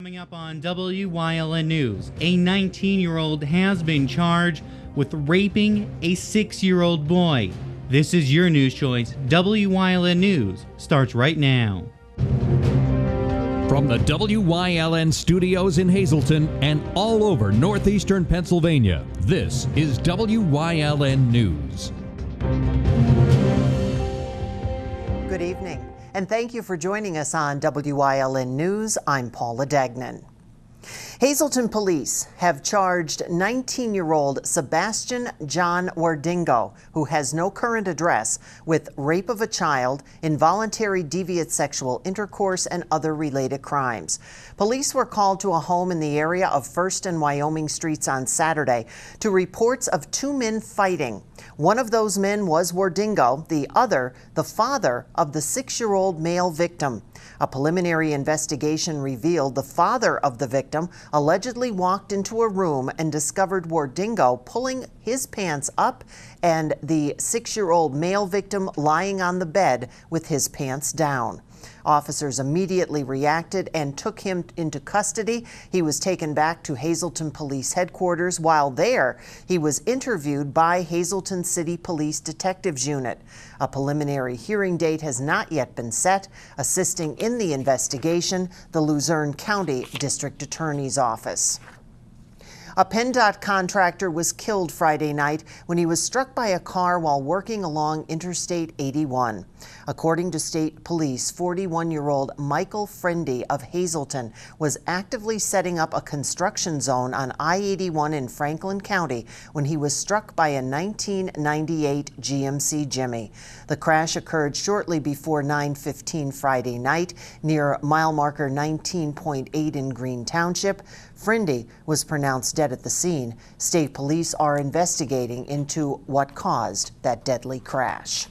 Coming up on Wyln News, a 19-year-old has been charged with raping a 6-year-old boy. This is your news choice. Wyln News starts right now. From the WYLN studios in Hazleton and all over northeastern Pennsylvania, this is WYLN News. Good evening, and thank you for joining us on WYLN News. I'm Paula Dagnan. Hazleton police have charged 19-year-old Sebastian John Wardingo, who has no current address, with rape of a child, involuntary deviant sexual intercourse, and other related crimes. Police were called to a home in the area of First and Wyoming Streets on Saturday to reports of two men fighting. One of those men was Wardingo, the other, the father of the 6-year-old male victim. A preliminary investigation revealed the father of the victim allegedly walked into a room and discovered Wardingo pulling his pants up and the 6-year-old male victim lying on the bed with his pants down. Officers immediately reacted and took him into custody. He was taken back to Hazleton Police Headquarters. While there, he was interviewed by Hazleton City Police Detectives Unit. A preliminary hearing date has not yet been set. Assisting in the investigation, the Luzerne County District Attorney's Office. A PennDOT contractor was killed Friday night when he was struck by a car while working along Interstate 81. According to state police, 41-year-old Michael Friendy of Hazleton was actively setting up a construction zone on I-81 in Franklin County when he was struck by a 1998 GMC Jimmy. The crash occurred shortly before 9:15 Friday night near mile marker 19.8 in Green Township. Friendy was pronounced dead at the scene. State police are investigating into what caused that deadly crash.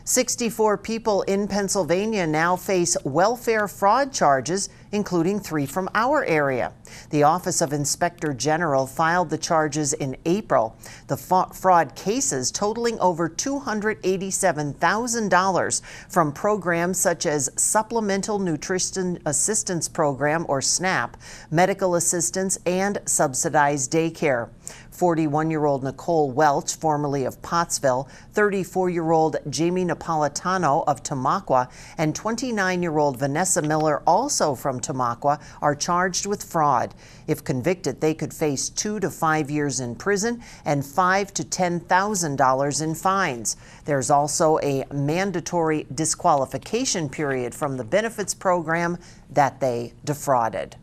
64 people in Pennsylvania now face welfare fraud charges, including 3 from our area. The Office of Inspector General filed the charges in April. The fraud cases totaling over $287,000 from programs such as Supplemental Nutrition Assistance Program, or SNAP, medical assistance, and subsidized daycare. 41-year-old Nicole Welch, formerly of Pottsville, 34-year-old Jamie Napolitano of Tamaqua, and 29-year-old Vanessa Miller, also from Tamaqua, are charged with fraud. If convicted, they could face 2 to 5 years in prison and $5,000 to $10,000 in fines. There's also a mandatory disqualification period from the benefits program that they defrauded.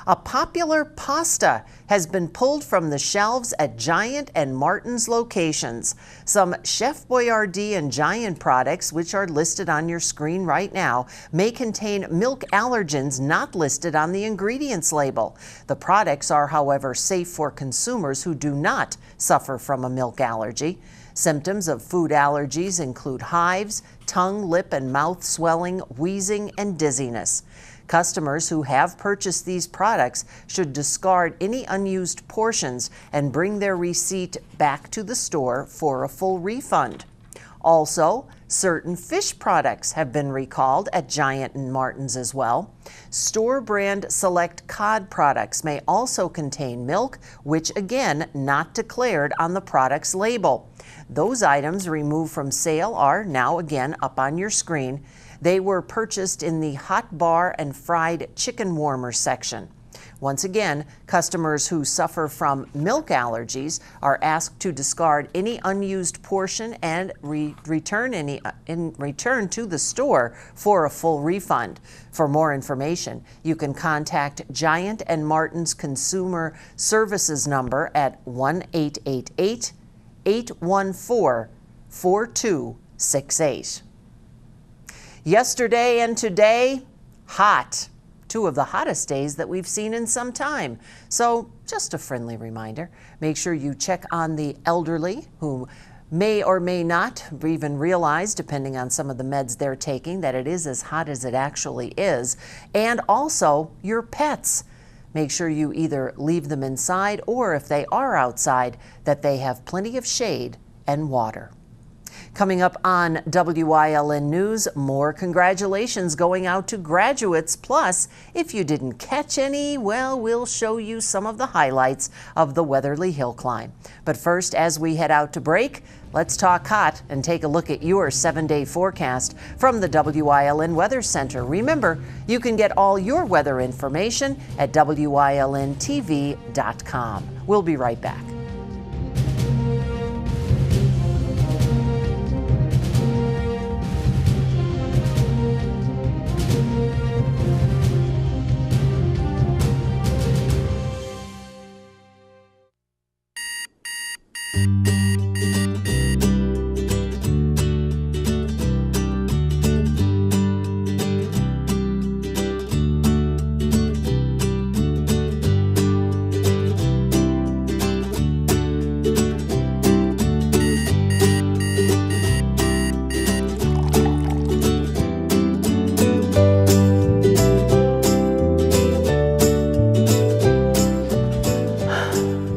A popular pasta has been pulled from the shelves at Giant and Martin's locations. Some Chef Boyardee and Giant products, which are listed on your screen right now, may contain milk allergens not listed on the ingredients label. The products are, however, safe for consumers who do not suffer from a milk allergy. Symptoms of food allergies include hives, tongue, lip, and mouth swelling, wheezing, and dizziness. Customers who have purchased these products should discard any unused portions and bring their receipt back to the store for a full refund. Also, certain fish products have been recalled at Giant and Martin's as well. Store brand select cod products may also contain milk, which again, not declared on the product's label. Those items removed from sale are now again up on your screen. They were purchased in the hot bar and fried chicken warmer section. Once again, customers who suffer from milk allergies are asked to discard any unused portion and return to the store for a full refund. For more information, you can contact Giant and Martin's Consumer Services number at 1-888-814-4268. Yesterday and today, hot. 2 of the hottest days that we've seen in some time. So just a friendly reminder, make sure you check on the elderly who may or may not even realize, depending on some of the meds they're taking, that it is as hot as it actually is. And also your pets. Make sure you either leave them inside or if they are outside, that they have plenty of shade and water. Coming up on WYLN News, more congratulations going out to graduates. Plus, if you didn't catch any, well, we'll show you some of the highlights of the Weatherly Hill climb. But first, as we head out to break, let's talk hot and take a look at your 7-day forecast from the WYLN Weather Center. Remember, you can get all your weather information at WYLNTV.com. We'll be right back.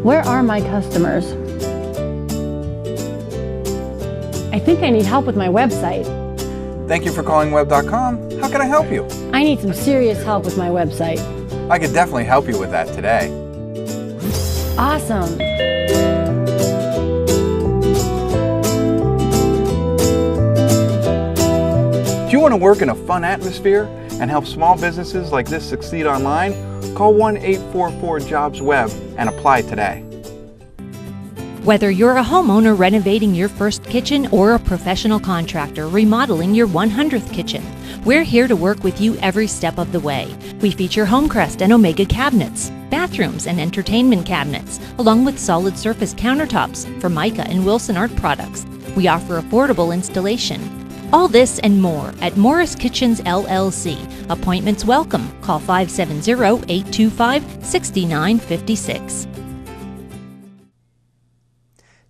Where are my customers? I think I need help with my website. Thank you for calling web.com. How can I help you? I need some serious help with my website. I could definitely help you with that today. Awesome. Do you want to work in a fun atmosphere and help small businesses like this succeed online? Call 1-844-JOBS-WEB and apply today. Whether you're a homeowner renovating your first kitchen or a professional contractor remodeling your 100th kitchen, we're here to work with you every step of the way. We feature Homecrest and Omega cabinets, bathrooms and entertainment cabinets, along with solid surface countertops for Mica and Wilson Art products. We offer affordable installation. All this and more at Morris Kitchens LLC. Appointments welcome. Call 570-825-6956.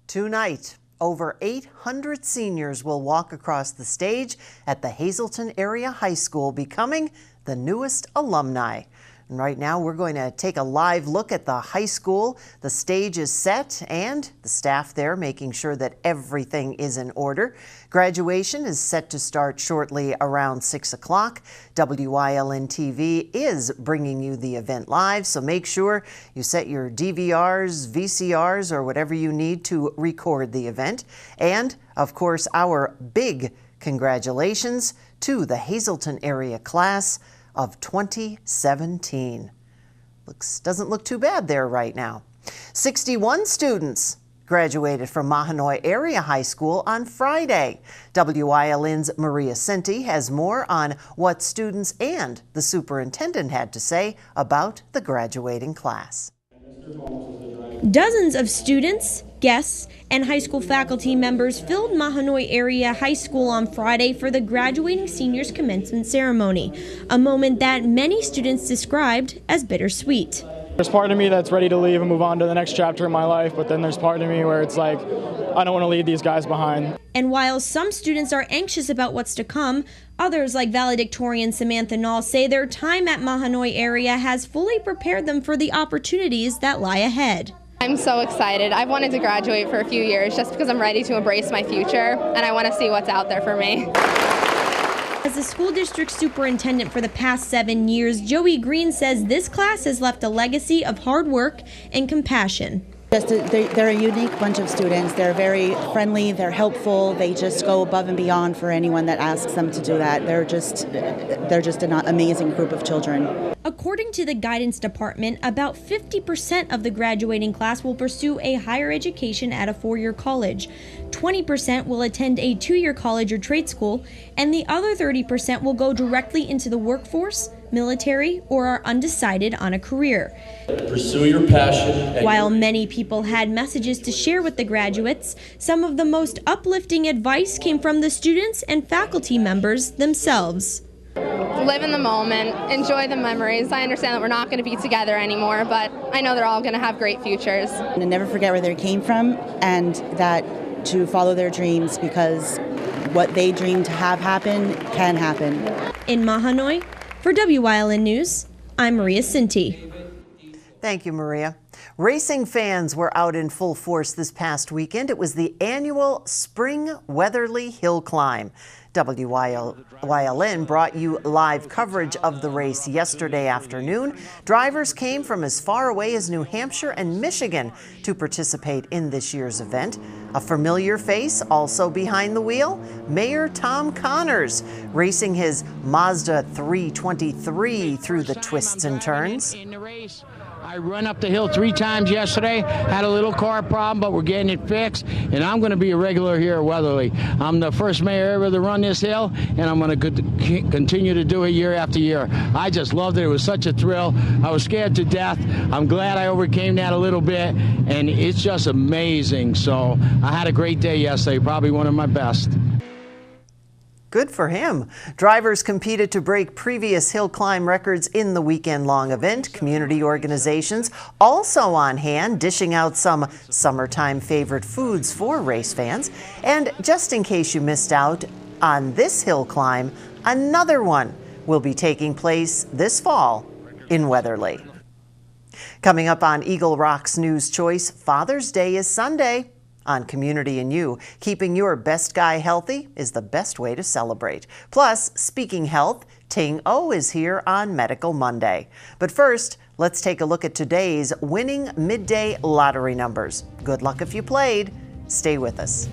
Tonight, over 800 seniors will walk across the stage at the Hazleton Area High School, becoming the newest alumni. And right now, we're going to take a live look at the high school. The stage is set and the staff there making sure that everything is in order. Graduation is set to start shortly around 6 o'clock. WYLN TV is bringing you the event live, so make sure you set your DVRs, VCRs, or whatever you need to record the event. And, of course, our big congratulations to the Hazleton area class of 2017. Doesn't look too bad there right now. 61 students graduated from Mahanoy Area High School on Friday. WYLN's Maria Sinti has more on what students and the superintendent had to say about the graduating class. Dozens of students, guests, and high school faculty members filled Mahanoy Area High School on Friday for the graduating seniors commencement ceremony, a moment that many students described as bittersweet. There's part of me that's ready to leave and move on to the next chapter in my life, but then there's part of me where it's like, I don't want to leave these guys behind. And while some students are anxious about what's to come, others like valedictorian Samantha Nall say their time at Mahanoy Area has fully prepared them for the opportunities that lie ahead. I'm so excited. I've wanted to graduate for a few years just because I'm ready to embrace my future and I want to see what's out there for me. As the school district superintendent for the past 7 years, Joey Green says this class has left a legacy of hard work and compassion. They're a unique bunch of students. They're very friendly, they're helpful, they just go above and beyond for anyone that asks them to do that. They're just an amazing group of children. According to the guidance department, about 50% of the graduating class will pursue a higher education at a 4-year college. 20% will attend a 2-year college or trade school, and the other 30% will go directly into the workforce, military, or are undecided on a career. Pursue your passion. While many people had messages to share with the graduates, some of the most uplifting advice came from the students and faculty members themselves. Live in the moment, enjoy the memories. I understand that we're not going to be together anymore, but I know they're all going to have great futures. And never forget where they came from and that to follow their dreams, because what they dream to have happen can happen. In Mahanoy, for WYLN News, I'm Maria Sinti. Thank you, Maria. Racing fans were out in full force this past weekend. It was the annual Spring Weatherly Hill Climb. Wyln brought you live coverage of the race yesterday afternoon. Drivers came from as far away as New Hampshire and Michigan to participate in this year's event. A familiar face also behind the wheel, Mayor Tom Connors, racing his Mazda 323 through the twists and turns. I run up the hill 3 times yesterday, had a little car problem, but we're getting it fixed, and I'm going to be a regular here at Weatherly. I'm the first mayor ever to run this hill, and I'm going to continue to do it year after year. I just loved it. It was such a thrill. I was scared to death. I'm glad I overcame that a little bit, and it's just amazing. So I had a great day yesterday, probably one of my best. Good for him. Drivers competed to break previous hill climb records in the weekend-long event. Community organizations also on hand, dishing out some summertime favorite foods for race fans. And just in case you missed out on this hill climb, another one will be taking place this fall in Weatherly. Coming up on Eagle Rock's News Choice, Father's Day is Sunday. On Community and You, keeping your best guy healthy is the best way to celebrate. Plus, speaking health, Ting O is here on Medical Monday. But first, let's take a look at today's winning midday lottery numbers. Good luck if you played. Stay with us.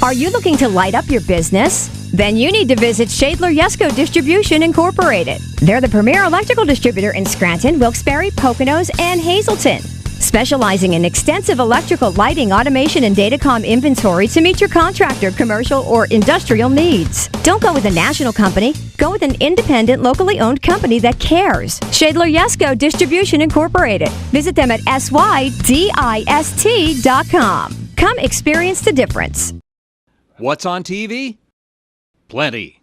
Are you looking to light up your business? Then you need to visit Shadler-Yesco Distribution Incorporated. They're the premier electrical distributor in Scranton, Wilkes-Barre, Poconos, and Hazleton. Specializing in extensive electrical lighting, automation, and datacom inventory to meet your contractor, commercial, or industrial needs. Don't go with a national company. Go with an independent, locally owned company that cares. Shadler-Yesco Distribution Incorporated. Visit them at SYDIST.com. Come experience the difference. What's on TV? Plenty.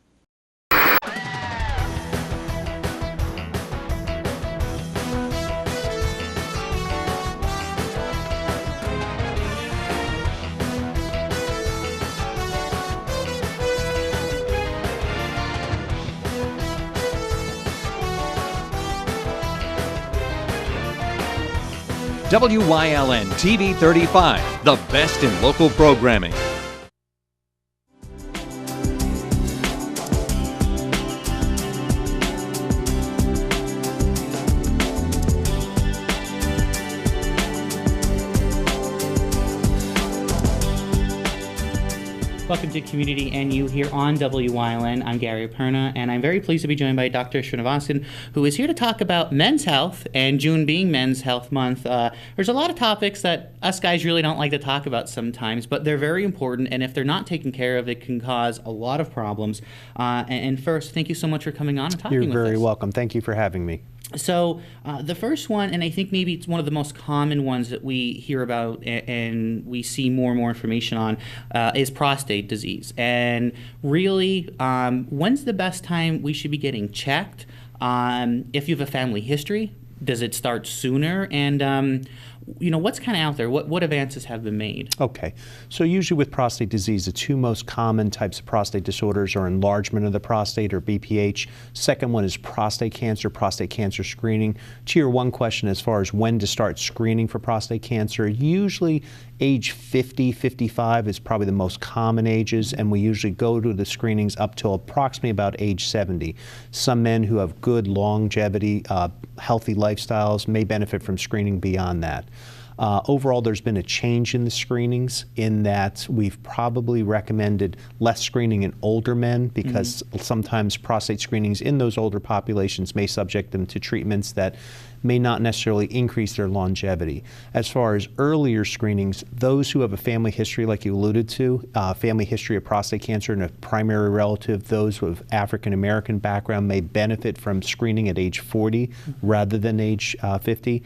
WYLN TV 35, the best in local programming. Welcome to Community and You here on WYLN. I'm Gary Perna, and I'm very pleased to be joined by Dr. Srinivasan, who is here to talk about men's health, and June being Men's Health Month. There's a lot of topics that us guys really don't like to talk about sometimes, but they're very important, and if they're not taken care of, it can cause a lot of problems. And first, thank you so much for coming on and talking with us. You're very welcome. Thank you for having me. So the first one, and I think maybe it's one of the most common ones that we hear about and we see more and more information on, is prostate disease. And really, when's the best time we should be getting checked? If you have a family history, does it start sooner? And you know, what's kind of out there? What advances have been made? Okay. So usually with prostate disease, the two most common types of prostate disorders are enlargement of the prostate, or BPH. Second one is prostate cancer screening. To your one question as far as when to start screening for prostate cancer, usually age 50, 55 is probably the most common ages, and we usually go to the screenings up till approximately about age 70. Some men who have good longevity, healthy lifestyles may benefit from screening beyond that. Overall, there's been a change in the screenings in that we've probably recommended less screening in older men because sometimes prostate screenings in those older populations may subject them to treatments that may not necessarily increase their longevity. As far as earlier screenings, those who have a family history, like you alluded to, family history of prostate cancer and a primary relative, those with African American background may benefit from screening at age 40 rather than age 50.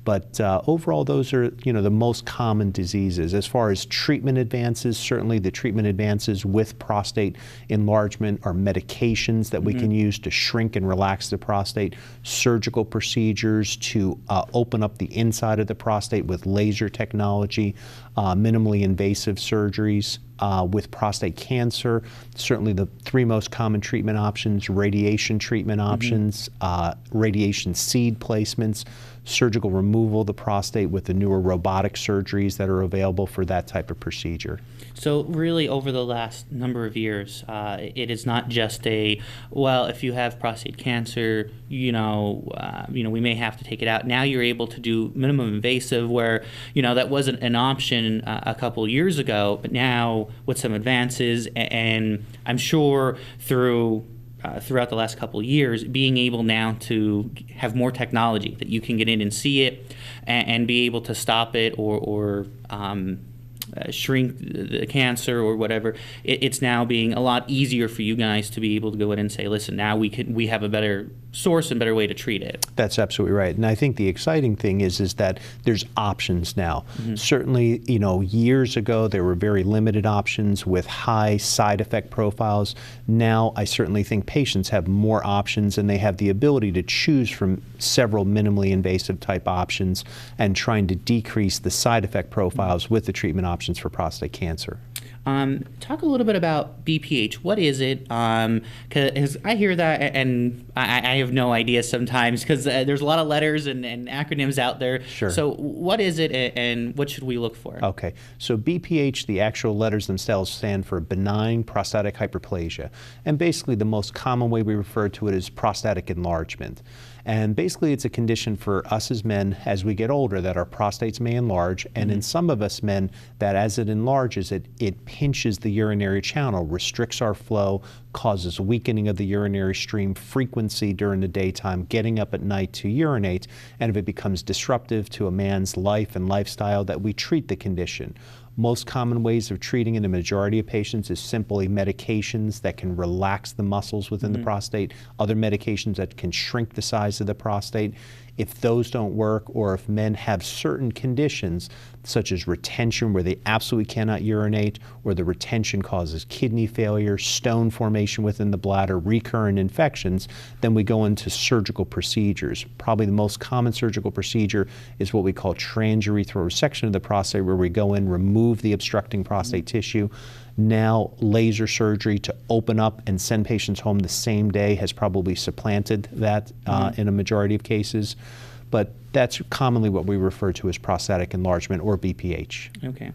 But overall, those are, the most common diseases. As far as treatment advances, certainly the treatment advances with prostate enlargement are medications that we can use to shrink and relax the prostate, surgical procedures to open up the inside of the prostate with laser technology, minimally invasive surgeries. With prostate cancer, certainly the three most common treatment options: radiation treatment options, radiation seed placements, surgical removal of the prostate with the newer robotic surgeries that are available for that type of procedure. So really over the last number of years, it is not just if you have prostate cancer, we may have to take it out. Now you're able to do minimum invasive where, that wasn't an option a couple years ago, but now with some advances, and I'm sure throughout the last couple of years, being able now to have more technology that you can get in and see it and be able to stop it or shrink the cancer or whatever. It's now being a lot easier for you guys to be able to go in and say, listen, now we have a better source and better way to treat it. That's absolutely right. And I think the exciting thing is that there's options now. Certainly, years ago there were very limited options with high side effect profiles. Now I certainly think patients have more options and they have the ability to choose from several minimally invasive type options and trying to decrease the side effect profiles with the treatment options for prostate cancer. Talk a little bit about BPH. What is it? Because I hear that and I have no idea sometimes because there's a lot of letters and acronyms out there. Sure. So what is it and what should we look for? Okay. So BPH, the actual letters themselves stand for benign prostatic hyperplasia. And basically the most common way we refer to it is prostatic enlargement. And basically it's a condition for us as men as we get older that our prostates may enlarge, and in some of us men that as it enlarges it pinches the urinary channel, restricts our flow, causes weakening of the urinary stream, frequency during the daytime, getting up at night to urinate, and if it becomes disruptive to a man's life and lifestyle, that we treat the condition. Most common ways of treating in the majority of patients is simply medications that can relax the muscles within the prostate, other medications that can shrink the size of the prostate. If those don't work, or if men have certain conditions such as retention where they absolutely cannot urinate, or the retention causes kidney failure, stone formation within the bladder, recurrent infections, then we go into surgical procedures. Probably the most common surgical procedure is what we call transurethral resection of the prostate, where we go in, remove the obstructing prostate tissue. Now laser surgery to open up and send patients home the same day has probably supplanted that in a majority of cases. But that's commonly what we refer to as prostatic enlargement, or BPH. Okay.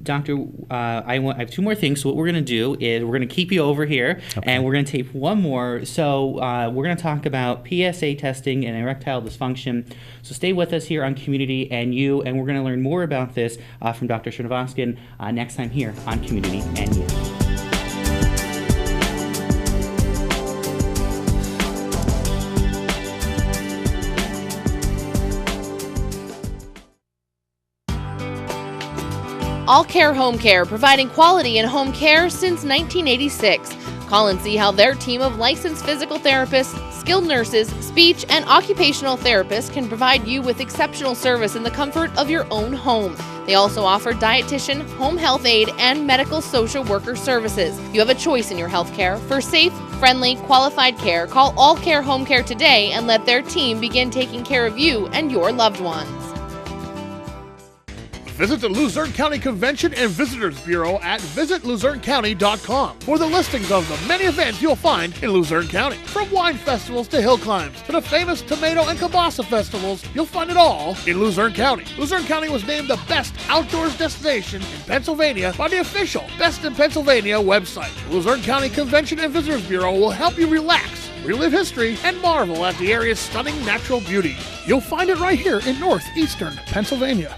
Doctor, I have two more things. So what we're going to do is we're going to keep you over here, and we're going to tape one more. So we're going to talk about PSA testing and erectile dysfunction. So stay with us here on Community and You, and we're going to learn more about this from Dr. Srinivasan next time here on Community and You. All Care Home Care, providing quality in home care since 1986. Call and see how their team of licensed physical therapists, skilled nurses, speech, and occupational therapists can provide you with exceptional service in the comfort of your own home. They also offer dietitian, home health aide, and medical social worker services. You have a choice in your health care. For safe, friendly, qualified care, call All Care Home Care today and let their team begin taking care of you and your loved ones. Visit the Luzerne County Convention and Visitors Bureau at visitluzernecounty.com for the listings of the many events you'll find in Luzerne County. From wine festivals to hill climbs to the famous tomato and kielbasa festivals, you'll find it all in Luzerne County. Luzerne County was named the best outdoors destination in Pennsylvania by the official Best in Pennsylvania website. The Luzerne County Convention and Visitors Bureau will help you relax, relive history, and marvel at the area's stunning natural beauty. You'll find it right here in northeastern Pennsylvania.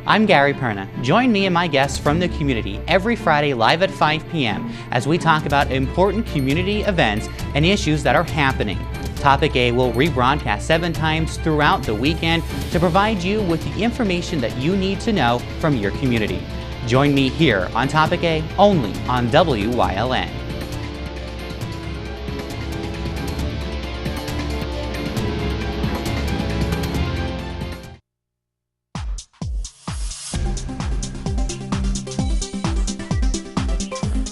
I'm Gary Perna. Join me and my guests from the community every Friday live at 5 p.m. as we talk about important community events and issues that are happening. Topic A will rebroadcast 7 times throughout the weekend to provide you with the information that you need to know from your community. Join me here on Topic A only on WYLN.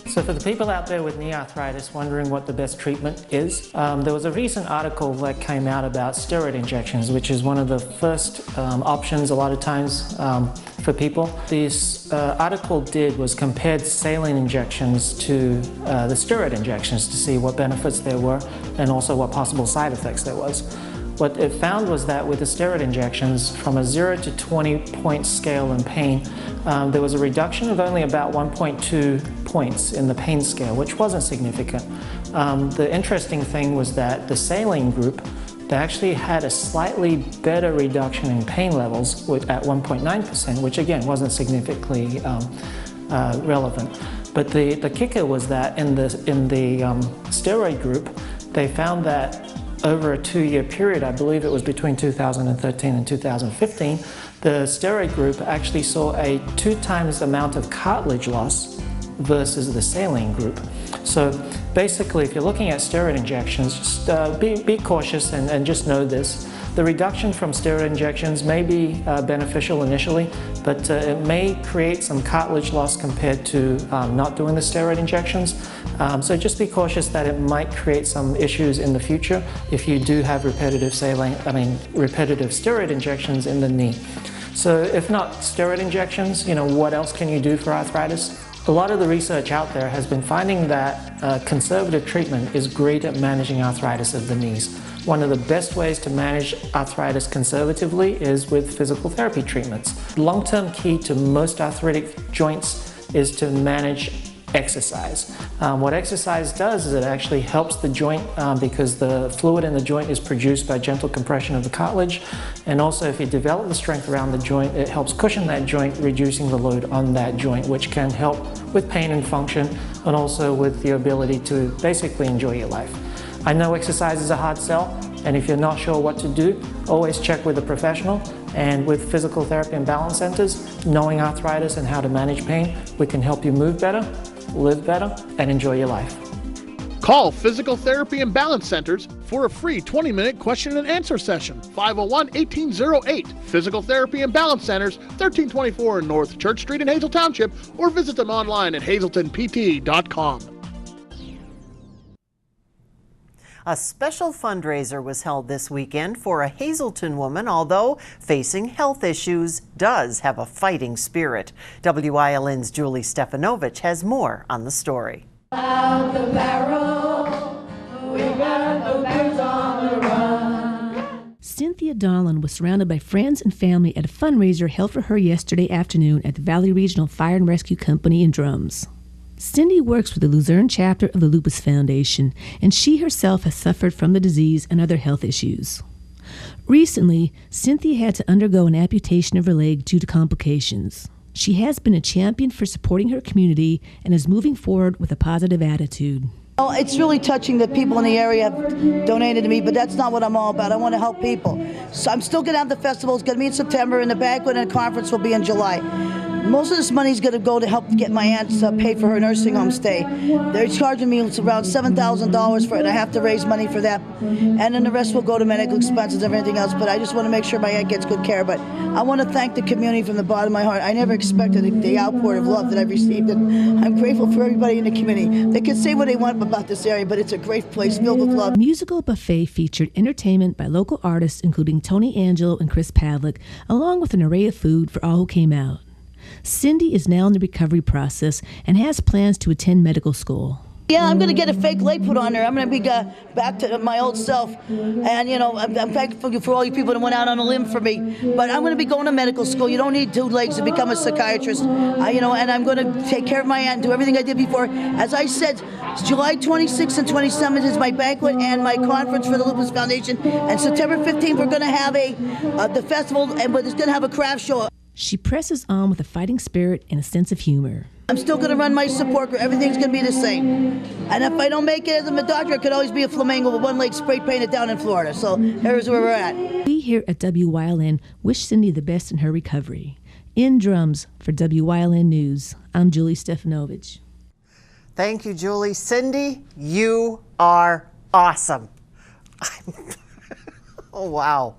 So for the people out there with knee arthritis wondering what the best treatment is, there was a recent article that came out about steroid injections, which is one of the first options a lot of times for people. This article was compared saline injections to the steroid injections to see what benefits there were and also what possible side effects there was. What it found was that with the steroid injections, from a 0 to 20 point scale in pain, there was a reduction of only about 1.2 points in the pain scale, which wasn't significant. The interesting thing was that the saline group, they actually had a slightly better reduction in pain levels at 1.9%, which again wasn't significantly relevant. But the kicker was that in the steroid group, they found that over a 2-year period, I believe it was between 2013 and 2015, the steroid group actually saw a 2 times amount of cartilage loss versus the saline group. So basically, if you're looking at steroid injections, just be cautious and just know this. The reduction from steroid injections may be beneficial initially, but it may create some cartilage loss compared to not doing the steroid injections. So just be cautious that it might create some issues in the future if you do have repetitive steroid injections in the knee. So if not steroid injections, what else can you do for arthritis? A lot of the research out there has been finding that conservative treatment is great at managing arthritis of the knees. One of the best ways to manage arthritis conservatively is with physical therapy treatments. The long-term key to most arthritic joints is to manage exercise. What exercise does is it actually helps the joint because the fluid in the joint is produced by gentle compression of the cartilage, and also if you develop the strength around the joint, it helps cushion that joint, reducing the load on that joint, which can help with pain and function and also with the ability to basically enjoy your life. I know exercise is a hard sell, and if you're not sure what to do, always check with a professional. And with physical therapy and balance centers, knowing arthritis and how to manage pain, we can help you move better, live better, and enjoy your life. Call Physical Therapy and Balance Centers for a free 20-minute question and answer session. 501-1808. Physical Therapy and Balance Centers, 1324 North Church Street in Hazel Township, or visit them online at hazeltonpt.com. A special fundraiser was held this weekend for a Hazelton woman, although facing health issues, does have a fighting spirit. WYLN's Julie Stefanovich has more on the story. Out the barrel, we got the birds on the run. Cynthia Donlan was surrounded by friends and family at a fundraiser held for her yesterday afternoon at the Valley Regional Fire and Rescue Company in Drums. Cindy works for the Luzerne chapter of the Lupus Foundation, and she herself has suffered from the disease and other health issues. Recently, Cynthia had to undergo an amputation of her leg due to complications. She has been a champion for supporting her community and is moving forward with a positive attitude. Well, it's really touching that people in the area have donated to me, but that's not what I'm all about. I want to help people. So I'm still going to have the festival. It's going to be in September, and the banquet and the conference will be in July. Most of this money is going to go to help get my aunt paid for her nursing home stay. They're charging me around $7,000 for it, and I have to raise money for that. And then the rest will go to medical expenses and everything else, but I just want to make sure my aunt gets good care. But I want to thank the community from the bottom of my heart. I never expected the outpour of love that I've received, and I'm grateful for everybody in the community. They can say what they want about this area, but it's a great place filled with love. The musical buffet featured entertainment by local artists including Tony Angelo and Chris Pavlik, along with an array of food for all who came out. Cindy is now in the recovery process and has plans to attend medical school. Yeah, I'm going to get a fake leg put on her. I'm going to be back to my old self. And, I'm thankful for all you people that went out on a limb for me. But I'm going to be going to medical school. You don't need 2 legs to become a psychiatrist. And I'm going to take care of my aunt and do everything I did before. As I said, July 26th and 27th is my banquet and my conference for the Lupus Foundation. And September 15th, we're going to have the festival, but it's going to have a craft show. She presses on with a fighting spirit and a sense of humor. I'm still going to run my support group. Everything's going to be the same. And if I don't make it as a doctor, I could always be a flamingo with one leg spray painted down in Florida. So here's where we're at. We here at WYLN wish Cindy the best in her recovery. In drums for WYLN News, I'm Julie Stefanovich. Thank you, Julie. Cindy, you are awesome. Oh, wow.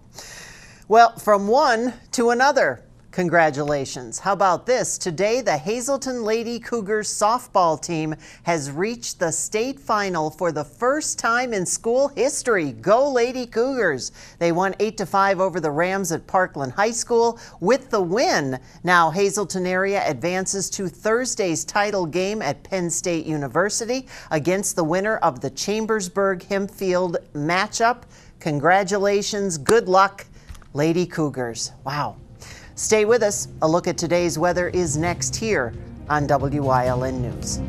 Well, from one to another, congratulations. How about this? Today, the Hazleton Lady Cougars softball team has reached the state final for the first time in school history. Go Lady Cougars. They won 8-5 over the Rams at Parkland High School. With the win, now Hazleton area advances to Thursday's title game at Penn State University against the winner of the Chambersburg-Hempfield matchup. Congratulations. Good luck, Lady Cougars. Wow. Stay with us. A look at today's weather is next here on WYLN News.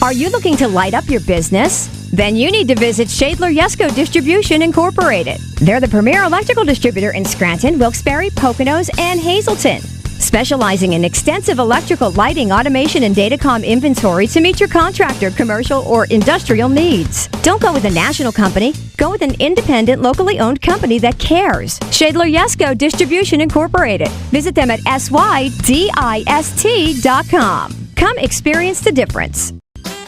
Are you looking to light up your business? Then you need to visit Shadler Yesco Distribution Incorporated. They're the premier electrical distributor in Scranton, Wilkes-Barre, Poconos, and Hazleton. Specializing in extensive electrical lighting, automation, and datacom inventory to meet your contractor, commercial, or industrial needs. Don't go with a national company. Go with an independent, locally owned company that cares. Shadler Yesco Distribution Incorporated. Visit them at SYDIST.com. Come experience the difference.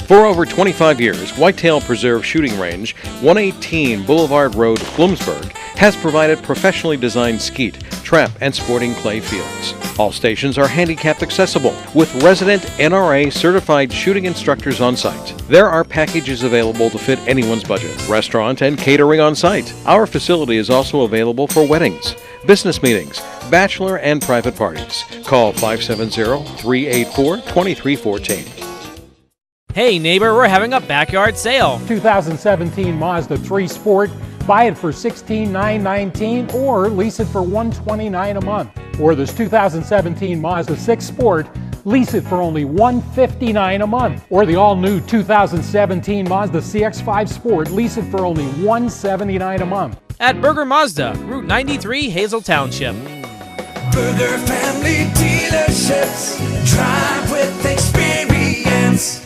For over 25 years, Whitetail Preserve Shooting Range, 118 Boulevard Road, Bloomsburg, has provided professionally designed skeet, trap, and sporting clay fields. All stations are handicapped accessible with resident NRA certified shooting instructors on site. There are packages available to fit anyone's budget, restaurant and catering on site. Our facility is also available for weddings, business meetings, bachelor and private parties. Call 570-384-2314. Hey neighbor, we're having a backyard sale. 2017 Mazda 3 Sport. Buy it for $16,919 or lease it for $129 a month. Or this 2017 Mazda 6 Sport. Lease it for only $159 a month. Or the all-new 2017 Mazda CX-5 Sport. Lease it for only $179 a month. At Berger Mazda, Route 93, Hazel Township. Berger Family Dealerships. Drive with experience.